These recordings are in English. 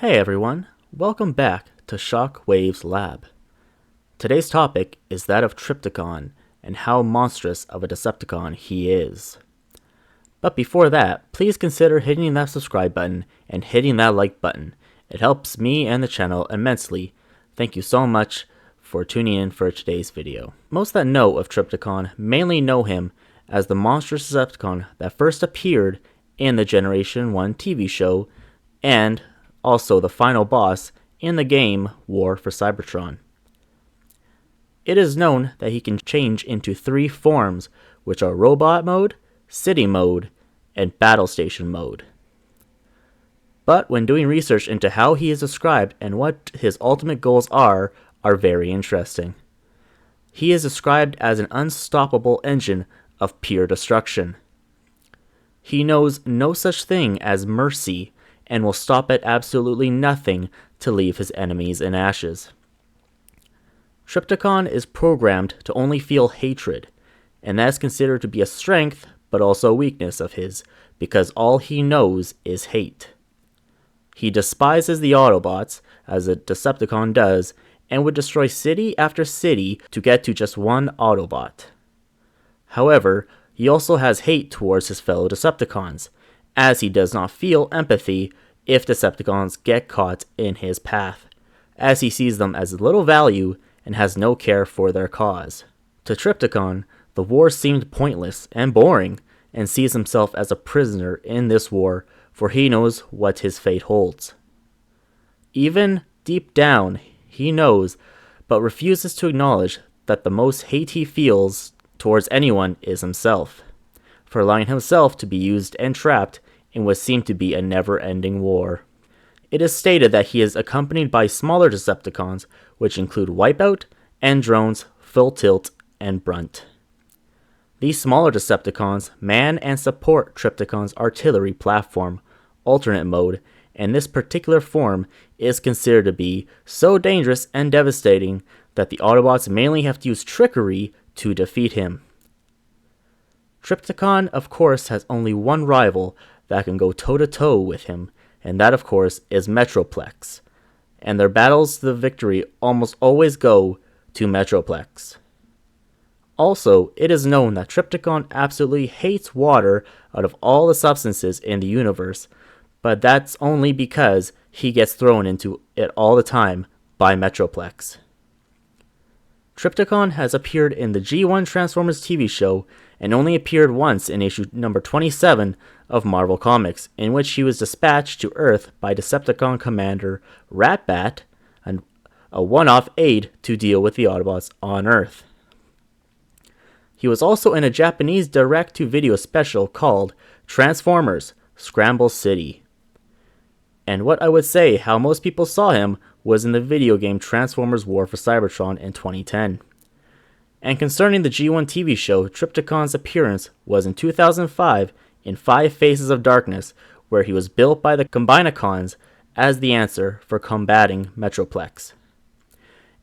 Hey everyone, welcome back to Shockwave Lab. Today's topic is that of Trypticon and how monstrous of a Decepticon he is. But before that, please consider hitting that subscribe button and hitting that like button. It helps me and the channel immensely. Thank you so much for tuning in for today's video. Most that know of Trypticon mainly know him as the monstrous Decepticon that first appeared in the Generation 1 TV show and also the final boss in the game War for Cybertron. It is known that he can change into three forms, which are Robot Mode, City Mode, and Battle Station Mode. But when doing research into how he is described and what his ultimate goals are very interesting. He is described as an unstoppable engine of pure destruction. He knows no such thing as mercy and will stop at absolutely nothing to leave his enemies in ashes. Trypticon is programmed to only feel hatred, and that is considered to be a strength but also a weakness of his, because all he knows is hate. He despises the Autobots, as a Decepticon does, and would destroy city after city to get to just one Autobot. However, he also has hate towards his fellow Decepticons, as he does not feel empathy if Decepticons get caught in his path, as he sees them as little value and has no care for their cause. To Trypticon, the war seemed pointless and boring, and sees himself as a prisoner in this war, for he knows what his fate holds. Even deep down, he knows, but refuses to acknowledge that the most hate he feels towards anyone is himself, for allowing himself to be used and trapped in what seemed to be a never-ending war. It is stated that he is accompanied by smaller Decepticons, which include Wipeout, End-Drones, Full Tilt, and Brunt. These smaller Decepticons man and support Trypticon's artillery platform, alternate mode, and this particular form is considered to be so dangerous and devastating that the Autobots mainly have to use trickery to defeat him. Trypticon, of course, has only one rival that can go toe-to-toe with him, and that, of course, is Metroplex, and their battles to the victory almost always go to Metroplex. Also, it is known that Trypticon absolutely hates water out of all the substances in the universe, but that's only because he gets thrown into it all the time by Metroplex. Trypticon has appeared in the G1 Transformers TV show and only appeared once in issue number 27 of Marvel Comics, in which he was dispatched to Earth by Decepticon Commander Ratbat, and a one-off aid to deal with the Autobots on Earth. He was also in a Japanese direct-to-video special called Transformers Scramble City. And what I would say how most people saw him was in the video game Transformers War for Cybertron in 2010. And concerning the G1 TV show, Trypticon's appearance was in 2005 in 5 Faces of Darkness, where he was built by the Combinicons as the answer for combating Metroplex.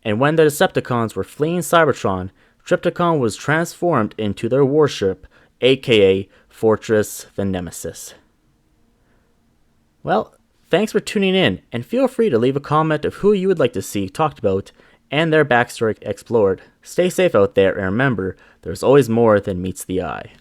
And when the Decepticons were fleeing Cybertron, Trypticon was transformed into their warship, aka Fortress the Nemesis. Well, thanks for tuning in, and feel free to leave a comment of who you would like to see talked about and their backstory explored. Stay safe out there, and remember, there's always more than meets the eye.